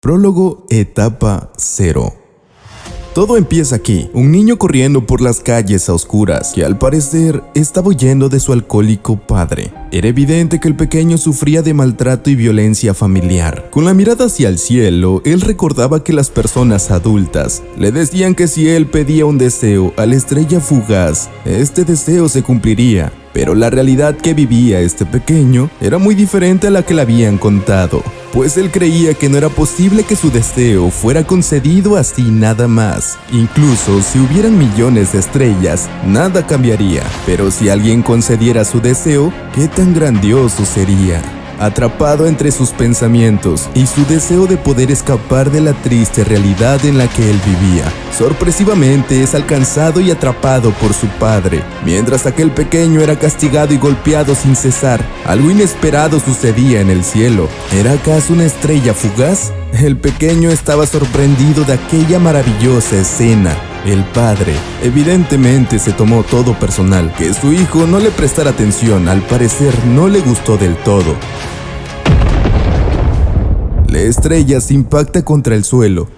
Prólogo, etapa 0. Todo empieza aquí, un niño corriendo por las calles a oscuras, que al parecer estaba huyendo de su alcohólico padre. Era evidente que el pequeño sufría de maltrato y violencia familiar. Con la mirada hacia el cielo, él recordaba que las personas adultas le decían que si él pedía un deseo a la estrella fugaz, este deseo se cumpliría. Pero la realidad que vivía este pequeño era muy diferente a la que le habían contado, pues él creía que no era posible que su deseo fuera concedido así nada más. Incluso si hubieran millones de estrellas, nada cambiaría. Pero si alguien concediera su deseo, ¿qué tan grandioso sería? Atrapado entre sus pensamientos y su deseo de poder escapar de la triste realidad en la que él vivía, sorpresivamente es alcanzado y atrapado por su padre. Mientras aquel pequeño era castigado y golpeado sin cesar, algo inesperado sucedía en el cielo. ¿Era acaso una estrella fugaz? El pequeño estaba sorprendido de aquella maravillosa escena. El padre, evidentemente, se tomó todo personal. Que su hijo no le prestara atención, al parecer no le gustó del todo. La estrella se impacta contra el suelo.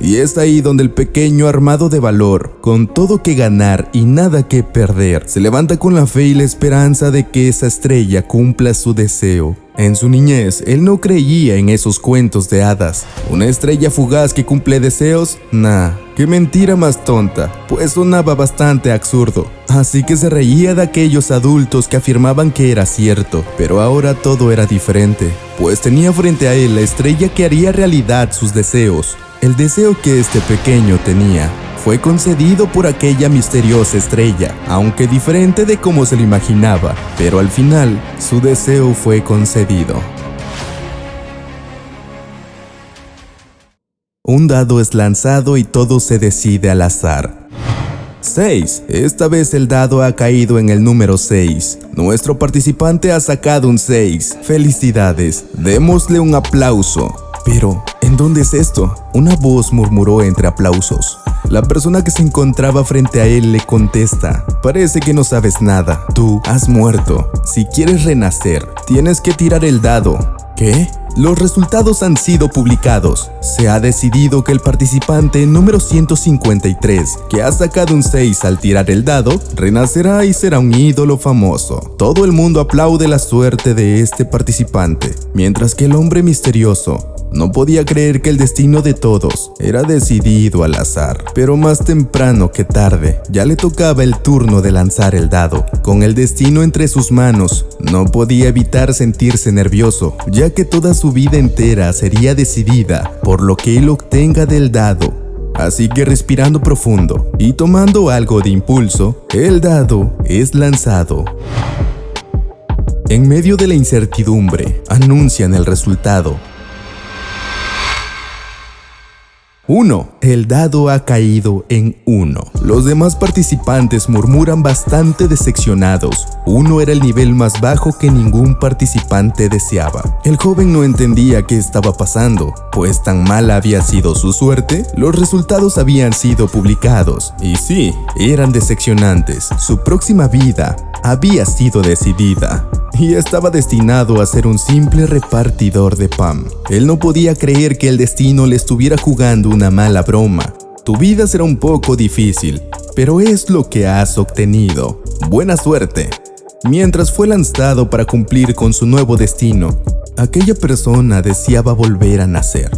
Y es ahí donde el pequeño, armado de valor, con todo que ganar y nada que perder, se levanta con la fe y la esperanza de que esa estrella cumpla su deseo. En su niñez, él no creía en esos cuentos de hadas. ¿Una estrella fugaz que cumple deseos? Nah, qué mentira más tonta, pues sonaba bastante absurdo. Así que se reía de aquellos adultos que afirmaban que era cierto. Pero ahora todo era diferente, pues tenía frente a él la estrella que haría realidad sus deseos. El deseo que este pequeño tenía fue concedido por aquella misteriosa estrella, aunque diferente de como se lo imaginaba, pero al final su deseo fue concedido. Un dado es lanzado y todo se decide al azar. 6. Esta vez el dado ha caído en el número 6. Nuestro participante ha sacado un 6. ¡Felicidades! Démosle un aplauso. Pero, ¿en dónde es esto? Una voz murmuró entre aplausos. La persona que se encontraba frente a él le contesta: parece que no sabes nada. Tú has muerto. Si quieres renacer, tienes que tirar el dado. ¿Qué? Los resultados han sido publicados. Se ha decidido que el participante número 153, que ha sacado un 6 al tirar el dado, renacerá y será un ídolo famoso. Todo el mundo aplaude la suerte de este participante, mientras que el hombre misterioso no podía creer que el destino de todos era decidido al azar. Pero más temprano que tarde, ya le tocaba el turno de lanzar el dado. Con el destino entre sus manos, no podía evitar sentirse nervioso, ya que toda su vida entera sería decidida por lo que él obtenga del dado. Así que respirando profundo y tomando algo de impulso, el dado es lanzado. En medio de la incertidumbre, anuncian el resultado. 1. El dado ha caído en 1. Los demás participantes murmuran bastante decepcionados. 1 era el nivel más bajo que ningún participante deseaba. El joven no entendía qué estaba pasando, pues tan mala había sido su suerte. Los resultados habían sido publicados, y sí, eran decepcionantes. Su próxima vida había sido decidida y estaba destinado a ser un simple repartidor de pan. Él no podía creer que el destino le estuviera jugando una mala broma. Tu vida será un poco difícil, pero es lo que has obtenido. Buena suerte. Mientras fue lanzado para cumplir con su nuevo destino, aquella persona deseaba volver a nacer.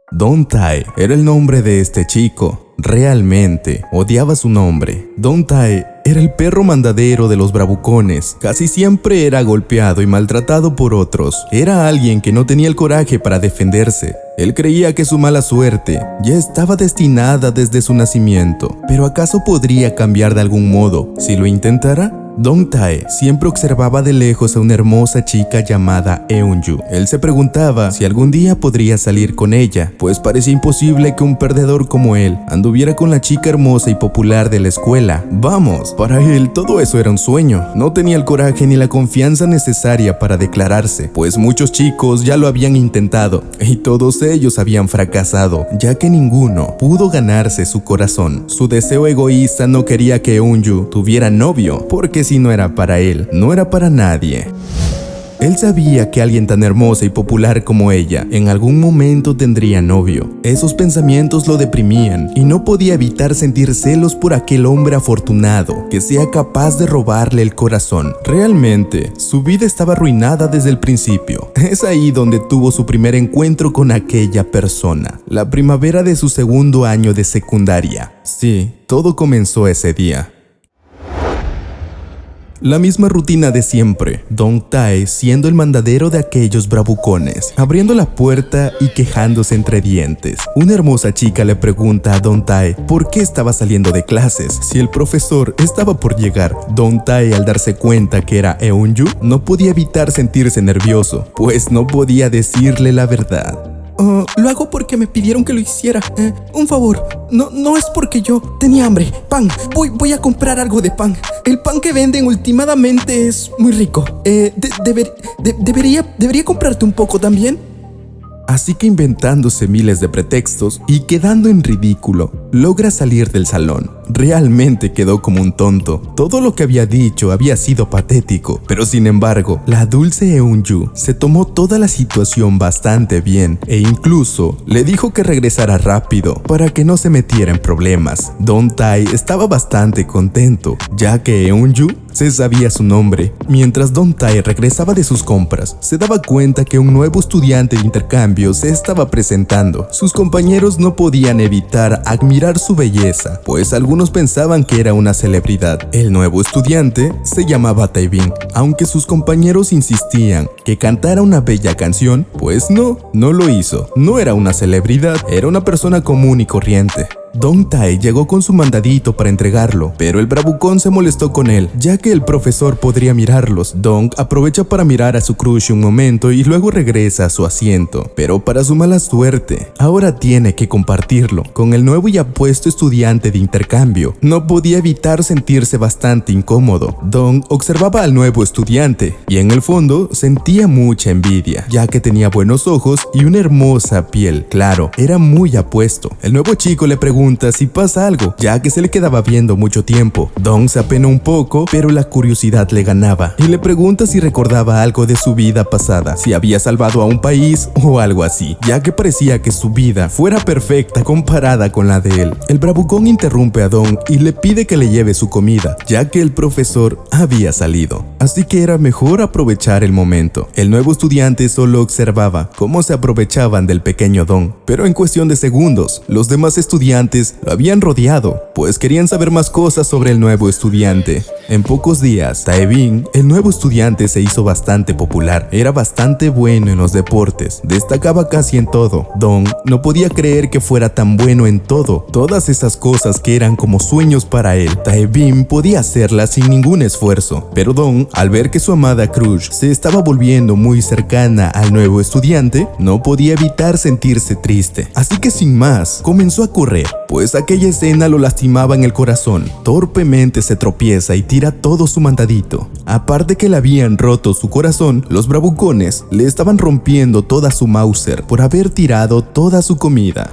Don Tai era el nombre de este chico. Realmente odiaba su nombre. Don Tai era el perro mandadero de los bravucones. Casi siempre era golpeado y maltratado por otros. Era alguien que no tenía el coraje para defenderse. Él creía que su mala suerte ya estaba destinada desde su nacimiento. ¿Pero acaso podría cambiar de algún modo si lo intentara? Dong Tae siempre observaba de lejos a una hermosa chica llamada Eunju. Él se preguntaba si algún día podría salir con ella, pues parecía imposible que un perdedor como él anduviera con la chica hermosa y popular de la escuela. Vamos, para él todo eso era un sueño. No tenía el coraje ni la confianza necesaria para declararse, pues muchos chicos ya lo habían intentado y todos ellos habían fracasado, ya que ninguno pudo ganarse su corazón. Su deseo egoísta no quería que Eunju tuviera novio, porque si no era para él, no era para nadie. Él sabía que alguien tan hermosa y popular como ella en algún momento tendría novio. Esos pensamientos lo deprimían y no podía evitar sentir celos por aquel hombre afortunado que sea capaz de robarle el corazón. Realmente, su vida estaba arruinada desde el principio. Es ahí donde tuvo su primer encuentro con aquella persona, la primavera de su segundo año de secundaria. Sí, todo comenzó ese día. La misma rutina de siempre, Dong Tae siendo el mandadero de aquellos bravucones, abriendo la puerta y quejándose entre dientes. Una hermosa chica le pregunta a Dong Tae por qué estaba saliendo de clases, si el profesor estaba por llegar. Dong Tae, al darse cuenta que era Eunju, no podía evitar sentirse nervioso, pues no podía decirle la verdad. Lo hago porque me pidieron que lo hiciera. Un favor, no es porque yo tenía hambre. Pan, voy a comprar algo de pan. El pan que venden últimamente es muy rico. ¿Debería comprarte un poco también? Así que inventándose miles de pretextos y quedando en ridículo, logra salir del salón. Realmente quedó como un tonto. Todo lo que había dicho había sido patético, pero sin embargo, la dulce Eunju se tomó toda la situación bastante bien e incluso le dijo que regresara rápido para que no se metiera en problemas. Dong Tae estaba bastante contento, ya que Eunju se sabía su nombre. Mientras Dong Tae regresaba de sus compras, se daba cuenta que un nuevo estudiante de intercambio se estaba presentando. Sus compañeros no podían evitar admirar su belleza, pues algunos pensaban que era una celebridad. El nuevo estudiante se llamaba Taebin, aunque sus compañeros insistían que cantara una bella canción, pues no lo hizo. No era una celebridad, era una persona común y corriente. Dong Tae llegó con su mandadito para entregarlo, pero el bravucón se molestó con él, ya que el profesor podría mirarlos. Dong aprovecha para mirar a su crush un momento y luego regresa a su asiento, pero para su mala suerte, ahora tiene que compartirlo con el nuevo y apuesto estudiante de intercambio. No podía evitar sentirse bastante incómodo. Dong observaba al nuevo estudiante y en el fondo sentía mucha envidia, ya que tenía buenos ojos y una hermosa piel. Claro, era muy apuesto. El nuevo chico le pregunta si pasa algo, ya que se le quedaba viendo mucho tiempo. Dong se apena un poco, pero la curiosidad le ganaba y le pregunta si recordaba algo de su vida pasada, si había salvado a un país o algo así, ya que parecía que su vida fuera perfecta comparada con la de él. El bravucón interrumpe a Dong y le pide que le lleve su comida, ya que el profesor había salido, así que era mejor aprovechar el momento. El nuevo estudiante solo observaba cómo se aprovechaban del pequeño Dong, pero en cuestión de segundos, los demás estudiantes lo habían rodeado, pues querían saber más cosas sobre el nuevo estudiante. En pocos días, Taebin, el nuevo estudiante, se hizo bastante popular. Era bastante bueno en los deportes, destacaba casi en todo. Dong no podía creer que fuera tan bueno en todo. Todas esas cosas que eran como sueños para él, Taebin podía hacerlas sin ningún esfuerzo. Pero Dong, al ver que su amada crush se estaba volviendo muy cercana al nuevo estudiante, no podía evitar sentirse triste. Así que sin más, comenzó a correr, pues aquella escena lo lastimaba en el corazón. Torpemente se tropieza y tira todo su mandadito. Aparte que le habían roto su corazón, los bravucones le estaban rompiendo toda su Mauser por haber tirado toda su comida.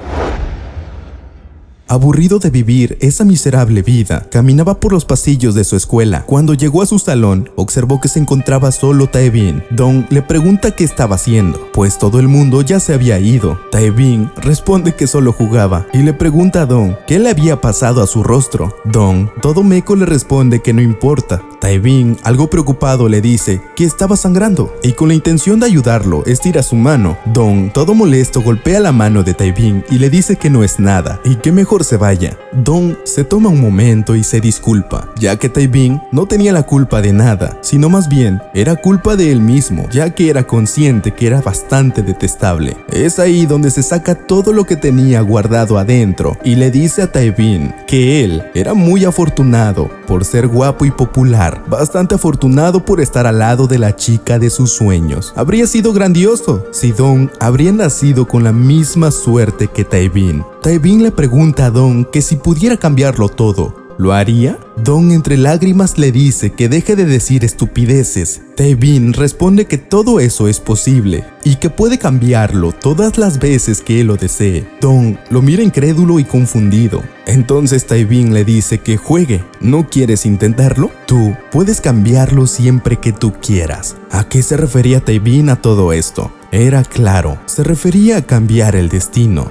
Aburrido de vivir esa miserable vida, caminaba por los pasillos de su escuela. Cuando llegó a su salón, observó que se encontraba solo Taebin. Dong le pregunta qué estaba haciendo, pues todo el mundo ya se había ido. Taebin responde que solo jugaba y le pregunta a Dong qué le había pasado a su rostro. Dong, todo meco, le responde que no importa. Taebin, algo preocupado, le dice que estaba sangrando y con la intención de ayudarlo, estira su mano. Dong, todo molesto, golpea la mano de Taebin y le dice que no es nada y que mejor mejor se vaya. Dong se toma un momento y se disculpa, ya que Tae-bin no tenía la culpa de nada, sino más bien era culpa de él mismo, ya que era consciente que era bastante detestable. Es ahí donde se saca todo lo que tenía guardado adentro y le dice a Tae-bin que él era muy afortunado por ser guapo y popular, bastante afortunado por estar al lado de la chica de sus sueños. Habría sido grandioso si Dong habría nacido con la misma suerte que Tae-bin. Tae-bin le pregunta a Dong que si pudiera cambiarlo todo, ¿lo haría? Dong entre lágrimas le dice que deje de decir estupideces. Tae-bin responde que todo eso es posible y que puede cambiarlo todas las veces que él lo desee. Dong lo mira incrédulo y confundido. Entonces Tae-bin le dice que juegue. ¿No quieres intentarlo? Tú puedes cambiarlo siempre que tú quieras. ¿A qué se refería Tae-bin a todo esto? Era claro, se refería a cambiar el destino.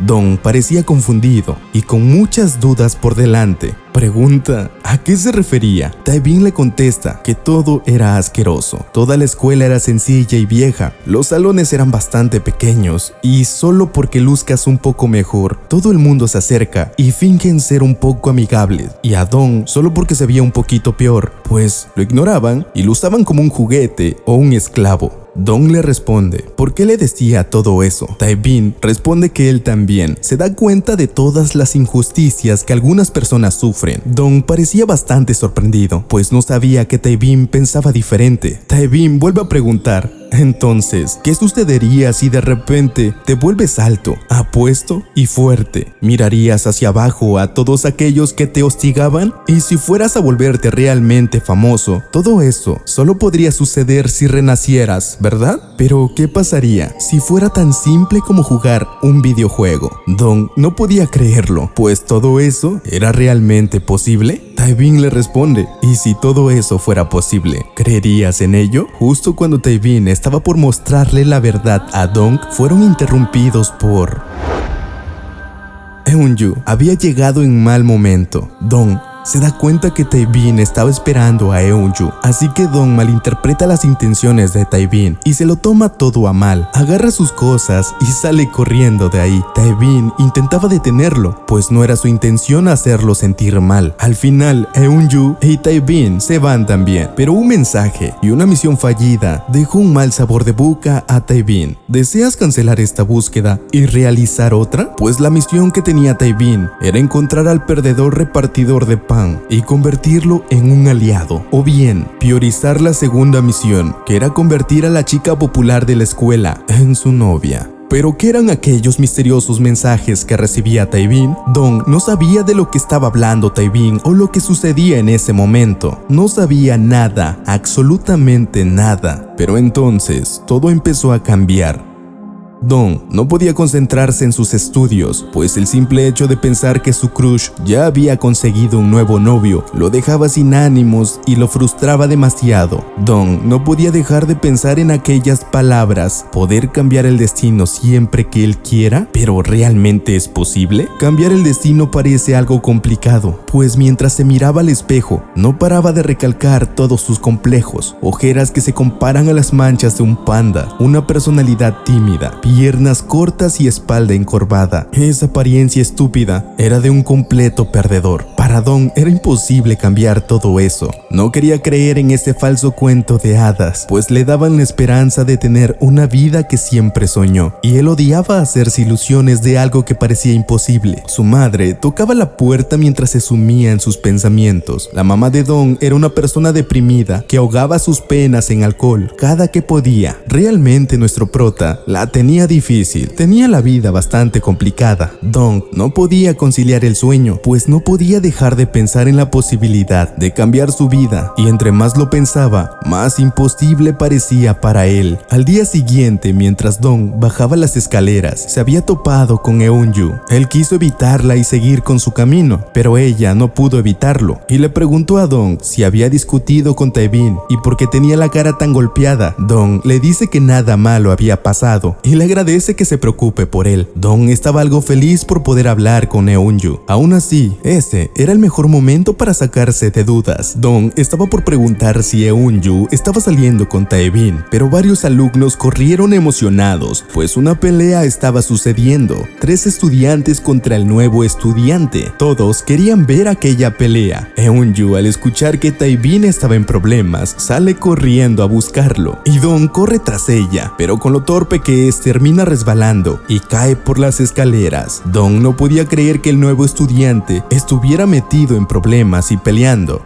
Dong parecía confundido y con muchas dudas por delante. Pregunta, ¿a qué se refería? Tae-bin le contesta que todo era asqueroso. Toda la escuela era sencilla y vieja. Los salones eran bastante pequeños y solo porque luzcas un poco mejor, todo el mundo se acerca y fingen ser un poco amigables. Y a Dong, solo porque se veía un poquito peor, pues lo ignoraban y lo usaban como un juguete o un esclavo. Dong le responde, ¿por qué le decía todo eso? Tae-bin responde que él también se da cuenta de todas las injusticias que algunas personas sufren. Dong parecía bastante sorprendido, pues no sabía que Tae-bin pensaba diferente. Tae-bin vuelve a preguntar, entonces, ¿qué sucedería si de repente te vuelves alto, apuesto y fuerte? ¿Mirarías hacia abajo a todos aquellos que te hostigaban? Y si fueras a volverte realmente famoso, todo eso solo podría suceder si renacieras, ¿verdad? Pero, ¿qué pasaría si fuera tan simple como jugar un videojuego? Dong no podía creerlo, pues todo eso era realmente posible. Tae-bin le responde, ¿y si todo eso fuera posible, creerías en ello? Justo cuando Tae-bin estaba por mostrarle la verdad a Dong, fueron interrumpidos por... Eun-yu había llegado en mal momento. Dong se da cuenta que Tae-bin estaba esperando a Eun-yu, así que Dong malinterpreta las intenciones de Tae-bin y se lo toma todo a mal. Agarra sus cosas y sale corriendo de ahí. Tae-bin intentaba detenerlo, pues no era su intención hacerlo sentir mal. Al final, Eun-yu y Tae-bin se van también, pero un mensaje y una misión fallida dejó un mal sabor de boca a Tae-bin. ¿Deseas cancelar esta búsqueda y realizar otra? Pues la misión que tenía Tae-bin era encontrar al perdedor repartidor de pan y convertirlo en un aliado, o bien priorizar la segunda misión, que era convertir a la chica popular de la escuela en su novia. ¿Pero qué eran aquellos misteriosos mensajes que recibía Tae-bin? Dong no sabía de lo que estaba hablando Tae-bin o lo que sucedía en ese momento. No sabía nada, absolutamente nada. Pero entonces todo empezó a cambiar. Dong no podía concentrarse en sus estudios, pues el simple hecho de pensar que su crush ya había conseguido un nuevo novio lo dejaba sin ánimos y lo frustraba demasiado. Dong no podía dejar de pensar en aquellas palabras, poder cambiar el destino siempre que él quiera, pero ¿realmente es posible? Cambiar el destino parece algo complicado, pues mientras se miraba al espejo, no paraba de recalcar todos sus complejos, ojeras que se comparan a las manchas de un panda, una personalidad tímida, piernas cortas y espalda encorvada. Esa apariencia estúpida era de un completo perdedor. Para Dong era imposible cambiar todo eso. No quería creer en ese falso cuento de hadas, pues le daban la esperanza de tener una vida que siempre soñó, y él odiaba hacerse ilusiones de algo que parecía imposible. Su madre tocaba la puerta mientras se sumía en sus pensamientos. La mamá de Dong era una persona deprimida que ahogaba sus penas en alcohol cada que podía. Realmente nuestro prota la tenía difícil, tenía la vida bastante complicada. Dong no podía conciliar el sueño, pues no podía dejar de pensar en la posibilidad de cambiar su vida, y entre más lo pensaba, más imposible parecía para él. Al día siguiente, mientras Dong bajaba las escaleras, se había topado con Eun-yu. Él quiso evitarla y seguir con su camino, pero ella no pudo evitarlo, y le preguntó a Dong si había discutido con Tae-bin y por qué tenía la cara tan golpeada. Dong le dice que nada malo había pasado y le agradece que se preocupe por él. Dong estaba algo feliz por poder hablar con Eun-yu. Aún así, ese era era el mejor momento para sacarse de dudas. Dong estaba por preguntar si Eun-yu estaba saliendo con Tae-bin, pero varios alumnos corrieron emocionados, pues una pelea estaba sucediendo. 3 estudiantes contra el nuevo estudiante. Todos querían ver aquella pelea. Eun-yu, al escuchar que Tae-bin estaba en problemas, sale corriendo a buscarlo, y Dong corre tras ella, pero con lo torpe que es termina resbalando y cae por las escaleras. Dong no podía creer que el nuevo estudiante estuviera metido en problemas y peleando.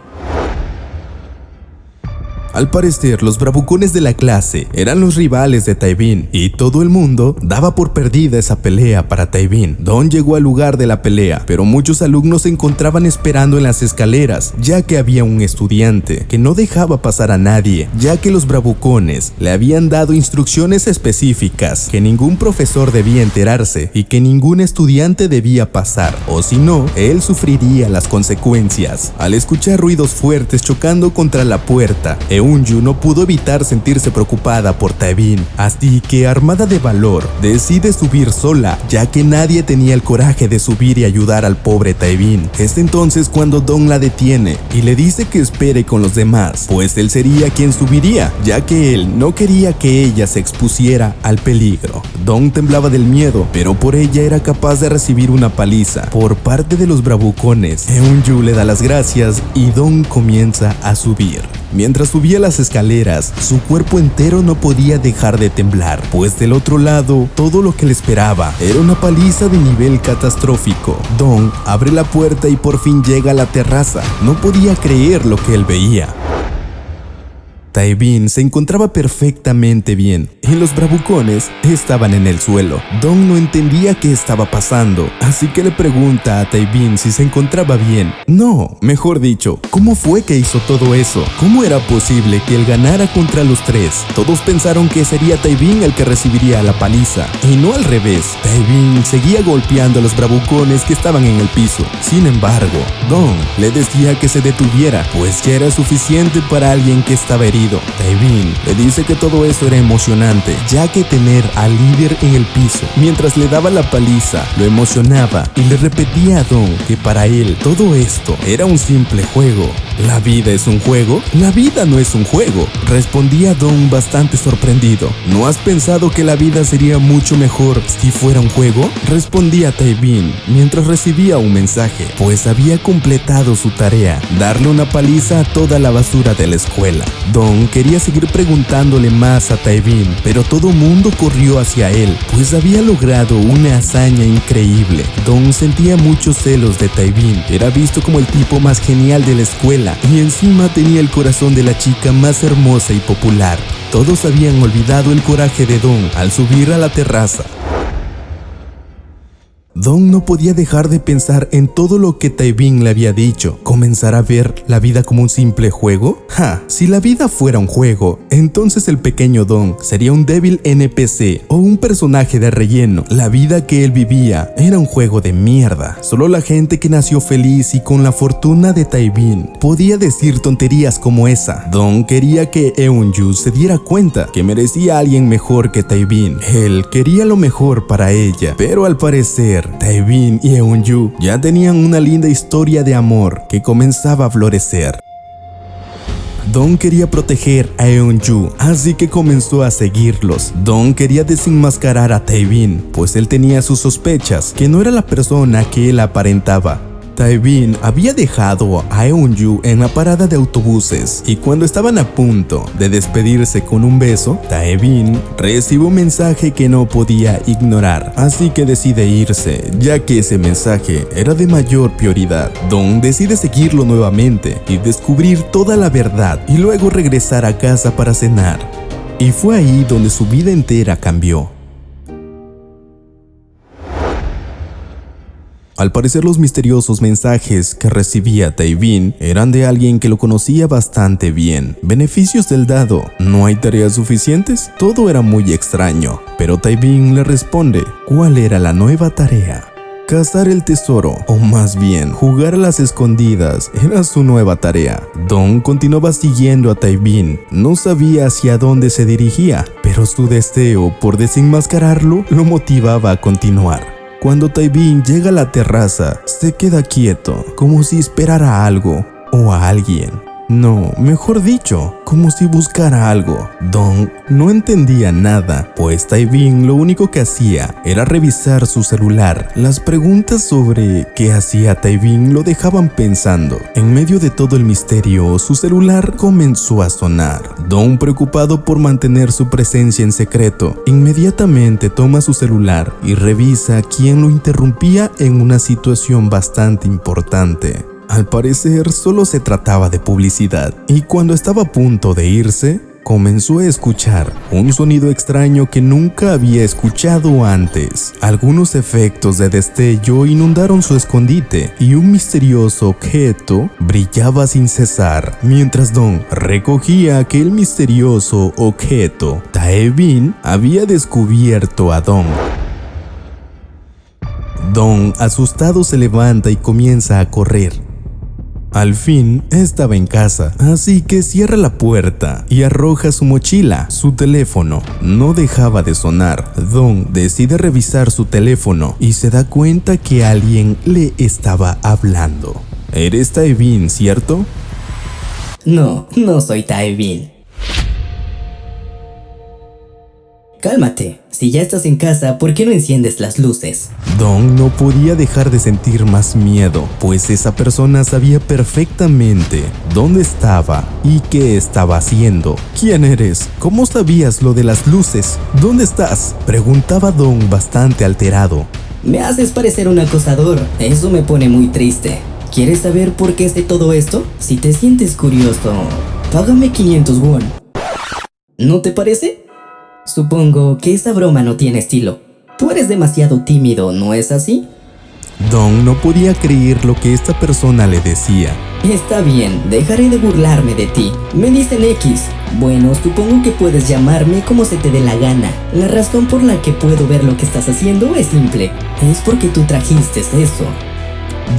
Al parecer, los bravucones de la clase eran los rivales de Tae-bin y todo el mundo daba por perdida esa pelea para Tae-bin. Dong llegó al lugar de la pelea, pero muchos alumnos se encontraban esperando en las escaleras, ya que había un estudiante que no dejaba pasar a nadie, ya que los bravucones le habían dado instrucciones específicas que ningún profesor debía enterarse y que ningún estudiante debía pasar, o si no, él sufriría las consecuencias. Al escuchar ruidos fuertes chocando contra la puerta, Eun-yu no pudo evitar sentirse preocupada por Tae-bin, así que, armada de valor, decide subir sola, ya que nadie tenía el coraje de subir y ayudar al pobre Tae-bin. Es entonces cuando Dong la detiene y le dice que espere con los demás, pues él sería quien subiría, ya que él no quería que ella se expusiera al peligro. Dong temblaba del miedo, pero por ella era capaz de recibir una paliza por parte de los bravucones. Eun-yu le da las gracias y Dong comienza a subir. Mientras subía las escaleras, su cuerpo entero no podía dejar de temblar, pues del otro lado, todo lo que le esperaba era una paliza de nivel catastrófico. Dong abre la puerta y por fin llega a la terraza. No podía creer lo que él veía. Tae-bin se encontraba perfectamente bien y los bravucones estaban en el suelo. Dong no entendía qué estaba pasando, así que le pregunta a Tae-bin si se encontraba bien. No, mejor dicho, ¿cómo fue que hizo todo eso? ¿Cómo era posible que él ganara contra los 3? Todos pensaron que sería Tae-bin el que recibiría la paliza, y no al revés. Tae-bin seguía golpeando a los bravucones que estaban en el piso. Sin embargo, Dong le decía que se detuviera, pues ya era suficiente para alguien que estaba herido. Tae-bin le dice que todo eso era emocionante, ya que tener al líder en el piso mientras le daba la paliza lo emocionaba, y le repetía a Dong que para él todo esto era un simple juego. ¿La vida es un juego? La vida no es un juego, respondía Dong bastante sorprendido. ¿No has pensado que la vida sería mucho mejor si fuera un juego? Respondía Tae-bin mientras recibía un mensaje, pues había completado su tarea, darle una paliza a toda la basura de la escuela. Dong quería seguir preguntándole más a Tae-bin, pero todo mundo corrió hacia él, pues había logrado una hazaña increíble. Dong sentía muchos celos de Tae-bin, era visto como el tipo más genial de la escuela y encima tenía el corazón de la chica más hermosa y popular. Todos habían olvidado el coraje de Dong al subir a la terraza. Dong no podía dejar de pensar en todo lo que Tae-bin le había dicho. ¿Comenzar a ver la vida como un simple juego? Si la vida fuera un juego, entonces el pequeño Dong sería un débil NPC o un personaje de relleno. La vida que él vivía era un juego de mierda. Solo la gente que nació feliz y con la fortuna de Tae-bin podía decir tonterías como esa. Dong quería que Eun-yu se diera cuenta que merecía a alguien mejor que Tae-bin. Él quería lo mejor para ella, pero al parecer Tae-bin y Eun-yu ya tenían una linda historia de amor que comenzaba a florecer. Dong quería proteger a Eun-yu, así que comenzó a seguirlos. Dong quería desenmascarar a Tae-bin, pues él tenía sus sospechas que no era la persona que él aparentaba. Tae-bin había dejado a Eun-yu en la parada de autobuses y cuando estaban a punto de despedirse con un beso, Tae-bin recibe un mensaje que no podía ignorar, así que decide irse, ya que ese mensaje era de mayor prioridad. Dong decide seguirlo nuevamente y descubrir toda la verdad y luego regresar a casa para cenar. Y fue ahí donde su vida entera cambió. Al parecer, los misteriosos mensajes que recibía Tae-bin eran de alguien que lo conocía bastante bien. ¿Beneficios del dado? ¿No hay tareas suficientes? Todo era muy extraño, pero Tae-bin le responde cuál era la nueva tarea. Cazar el tesoro, o más bien, jugar a las escondidas, era su nueva tarea. Dong continuaba siguiendo a Tae-bin. No sabía hacia dónde se dirigía, pero su deseo por desenmascararlo lo motivaba a continuar. Cuando Taibin llega a la terraza, se queda quieto, como si esperara algo o a alguien. No, mejor dicho, como si buscara algo. Dong no entendía nada, pues Taibin lo único que hacía era revisar su celular. Las preguntas sobre qué hacía Taibin lo dejaban pensando. En medio de todo el misterio, su celular comenzó a sonar. Dong, preocupado por mantener su presencia en secreto, inmediatamente toma su celular y revisa quién lo interrumpía en una situación bastante importante. Al parecer solo se trataba de publicidad, y cuando estaba a punto de irse, comenzó a escuchar un sonido extraño que nunca había escuchado antes. Algunos efectos de destello inundaron su escondite y un misterioso objeto brillaba sin cesar. Mientras Dong recogía aquel misterioso objeto, Taibin había descubierto a Dong. Dong, asustado, se levanta y comienza a correr. Al fin estaba en casa, así que cierra la puerta y arroja su mochila. Su teléfono no dejaba de sonar. Dong decide revisar su teléfono y se da cuenta que alguien le estaba hablando. ¿Eres Taibin, cierto? No, no soy Taibin. Cálmate, si ya estás en casa, ¿por qué no enciendes las luces? Dong no podía dejar de sentir más miedo, pues esa persona sabía perfectamente dónde estaba y qué estaba haciendo. ¿Quién eres? ¿Cómo sabías lo de las luces? ¿Dónde estás?, preguntaba Dong bastante alterado. Me haces parecer un acosador, eso me pone muy triste. ¿Quieres saber por qué sé todo esto? Si te sientes curioso, págame 500 won. ¿No te parece? Supongo que esa broma no tiene estilo. Tú eres demasiado tímido, ¿no es así? Dong no podía creer lo que esta persona le decía. Está bien, dejaré de burlarme de ti. Me dicen X. Bueno, supongo que puedes llamarme como se te dé la gana. La razón por la que puedo ver lo que estás haciendo es simple. Es porque tú trajiste eso.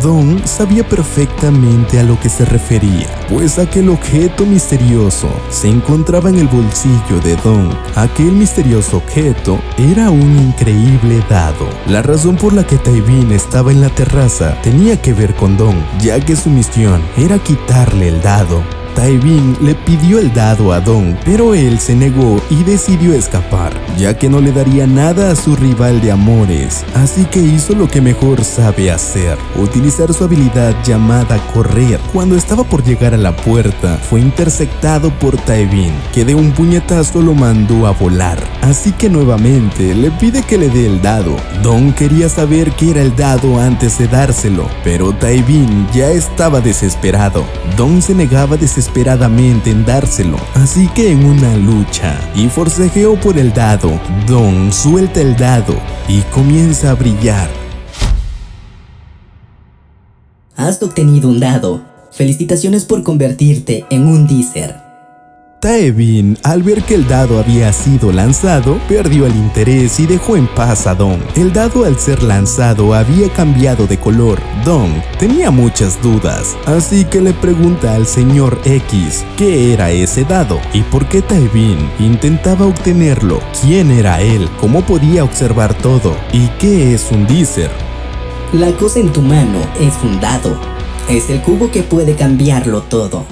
Dong sabía perfectamente a lo que se refería, pues aquel objeto misterioso se encontraba en el bolsillo de Dong. Aquel misterioso objeto era un increíble dado. La razón por la que Taibin estaba en la terraza tenía que ver con Dong, ya que su misión era quitarle el dado. Taibin le pidió el dado a Dong, pero él se negó y decidió escapar, ya que no le daría nada a su rival de amores. Así que hizo lo que mejor sabe hacer, utilizar su habilidad llamada correr. Cuando estaba por llegar a la puerta, fue interceptado por Taibin, que de un puñetazo lo mandó a volar. Así que nuevamente le pide que le dé el dado. Dong quería saber qué era el dado antes de dárselo, pero Taibin ya estaba desesperado. Dong se negaba desesperadamente en dárselo, así que en una lucha y forcejeo por el dado, Dong suelta el dado y comienza a brillar. Has obtenido un dado. Felicitaciones por convertirte en un Deezer. Taibin, al ver que el dado había sido lanzado, perdió el interés y dejó en paz a Dong. El dado, al ser lanzado, había cambiado de color. Dong tenía muchas dudas, así que le pregunta al señor X qué era ese dado y por qué Taibin intentaba obtenerlo, quién era él, cómo podía observar todo y qué es un Deezer. La cosa en tu mano es un dado. Es el cubo que puede cambiarlo todo.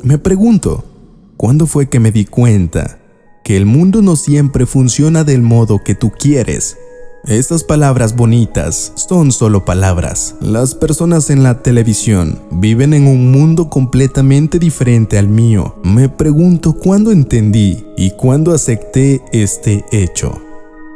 Me pregunto, ¿cuándo fue que me di cuenta que el mundo no siempre funciona del modo que tú quieres? Estas palabras bonitas son solo palabras. Las personas en la televisión viven en un mundo completamente diferente al mío. Me pregunto cuándo entendí y cuándo acepté este hecho.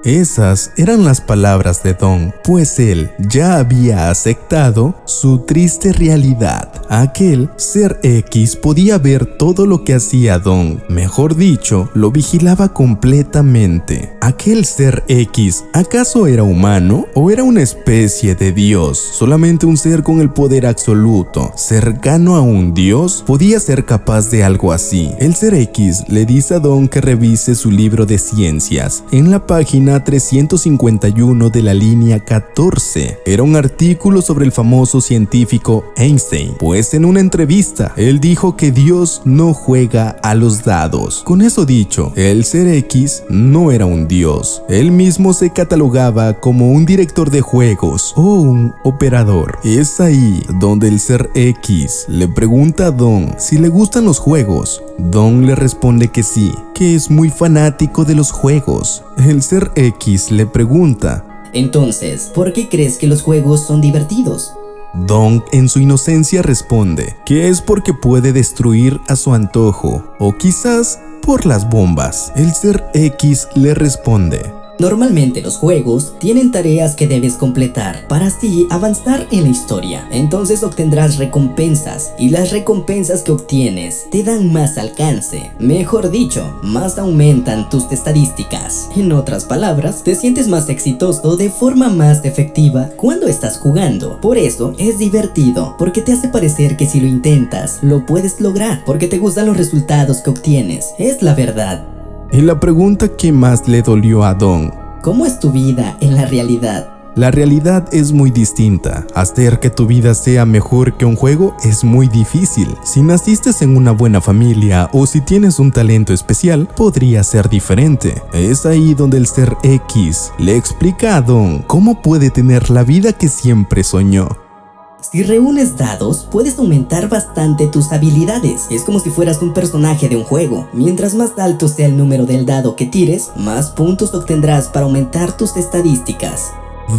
Esas eran las palabras de Dong, pues él ya había aceptado su triste realidad. Aquel ser X podía ver todo lo que hacía Dong, mejor dicho, lo vigilaba completamente. ¿Aquel ser X acaso era humano o era una especie de Dios? Solamente un ser con el poder absoluto, cercano a un Dios, podía ser capaz de algo así. El ser X le dice a Don que revise su libro de ciencias en la página 351 de la línea 14. Era un artículo sobre el famoso científico Einstein, pues en una entrevista él dijo que Dios no juega a los dados. Con eso dicho, el ser X no era un Dios. Él mismo se catalogaba como un director de juegos o un operador. Es ahí donde el ser X le pregunta a Don si le gustan los juegos. Don le responde que sí, que es muy fanático de los juegos. El ser X le pregunta: Entonces, ¿por qué crees que los juegos son divertidos? Don en su inocencia responde que es porque puede destruir a su antojo, o quizás por las bombas. El ser X le responde: Normalmente los juegos tienen tareas que debes completar para así avanzar en la historia. Entonces obtendrás recompensas y las recompensas que obtienes te dan más alcance. Mejor dicho, más aumentan tus estadísticas. En otras palabras, te sientes más exitoso de forma más efectiva cuando estás jugando. Por eso es divertido, porque te hace parecer que si lo intentas, lo puedes lograr, porque te gustan los resultados que obtienes. Es la verdad. Y la pregunta que más le dolió a Don: ¿cómo es tu vida en la realidad? La realidad es muy distinta. Hacer que tu vida sea mejor que un juego es muy difícil. Si naciste en una buena familia o si tienes un talento especial, podría ser diferente. Es ahí donde el ser X le explica a Don cómo puede tener la vida que siempre soñó. Si reúnes dados, puedes aumentar bastante tus habilidades. Es como si fueras un personaje de un juego. Mientras más alto sea el número del dado que tires, más puntos obtendrás para aumentar tus estadísticas.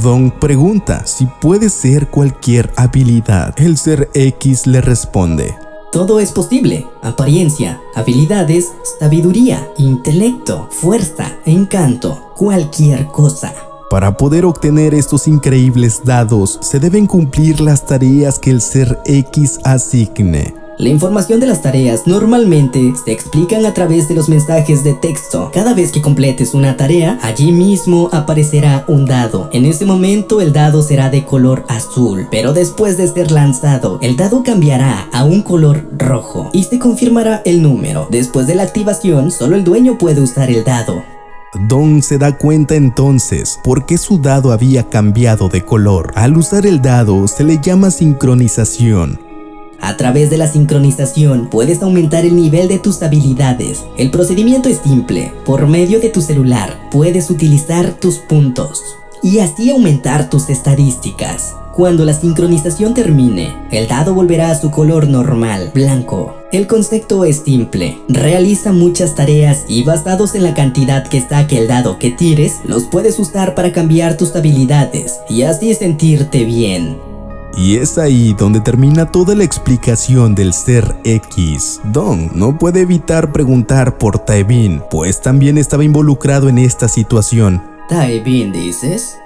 Don pregunta si puede ser cualquier habilidad. El ser X le responde: todo es posible. Apariencia, habilidades, sabiduría, intelecto, fuerza, encanto, cualquier cosa. Para poder obtener estos increíbles dados, se deben cumplir las tareas que el ser X asigne. La información de las tareas normalmente se explican a través de los mensajes de texto. Cada vez que completes una tarea, allí mismo aparecerá un dado. En ese momento el dado será de color azul, pero después de ser lanzado, el dado cambiará a un color rojo y se confirmará el número. Después de la activación, solo el dueño puede usar el dado. Don se da cuenta entonces por qué su dado había cambiado de color. Al usar el dado se le llama sincronización. A través de la sincronización puedes aumentar el nivel de tus habilidades. El procedimiento es simple. Por medio de tu celular puedes utilizar tus puntos y así aumentar tus estadísticas. Cuando la sincronización termine, el dado volverá a su color normal, blanco. El concepto es simple. Realiza muchas tareas y basados en la cantidad que saque el dado que tires, los puedes usar para cambiar tus habilidades y así sentirte bien. Y es ahí donde termina toda la explicación del ser X. Don no puede evitar preguntar por Tae-bin, pues también estaba involucrado en esta situación. ¿Tae-bin dices?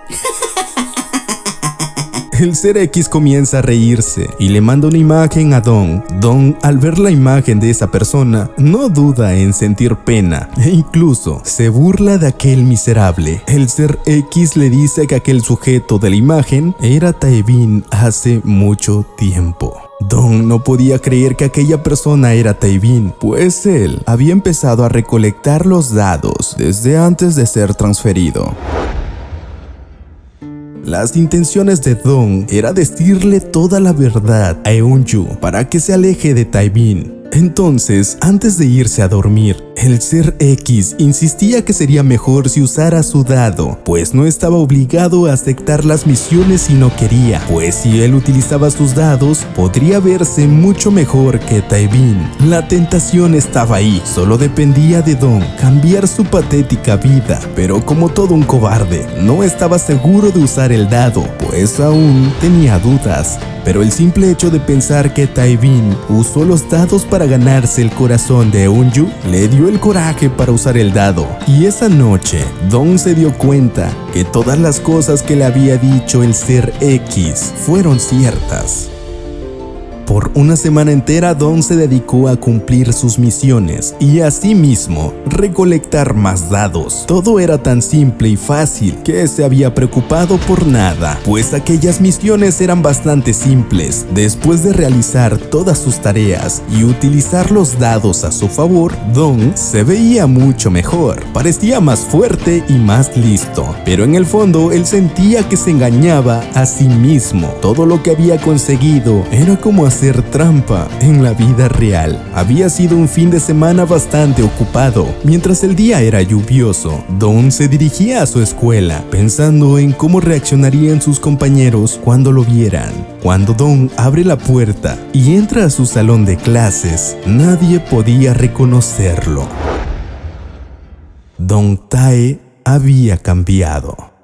El ser X comienza a reírse y le manda una imagen a Don. Don, al ver la imagen de esa persona, no duda en sentir pena e incluso se burla de aquel miserable. El ser X le dice que aquel sujeto de la imagen era Tae-bin hace mucho tiempo. Don no podía creer que aquella persona era Tae-bin, pues él había empezado a recolectar los dados desde antes de ser transferido. Las intenciones de Don era decirle toda la verdad a Eunju para que se aleje de Tae-bin. Entonces, antes de irse a dormir, el ser X insistía que sería mejor si usara su dado, pues no estaba obligado a aceptar las misiones si no quería, pues si él utilizaba sus dados, podría verse mucho mejor que Tae-bin. La tentación estaba ahí, solo dependía de Don cambiar su patética vida, pero como todo un cobarde, no estaba seguro de usar el dado, pues aún tenía dudas. Pero el simple hecho de pensar que Tae-bin usó los dados para ganarse el corazón de Eunju le dio el coraje para usar el dado. Y esa noche, Don se dio cuenta que todas las cosas que le había dicho el ser X fueron ciertas. Por una semana entera, Don se dedicó a cumplir sus misiones y asimismo recolectar más dados. Todo era tan simple y fácil que se había preocupado por nada, pues aquellas misiones eran bastante simples. Después de realizar todas sus tareas y utilizar los dados a su favor, Don se veía mucho mejor, parecía más fuerte y más listo, pero en el fondo él sentía que se engañaba a sí mismo. Todo lo que había conseguido era como hacer trampa en la vida real. Había sido un fin de semana bastante ocupado. Mientras el día era lluvioso, Don se dirigía a su escuela, pensando en cómo reaccionarían sus compañeros cuando lo vieran. Cuando Don abre la puerta y entra a su salón de clases, nadie podía reconocerlo. Don Tae había cambiado.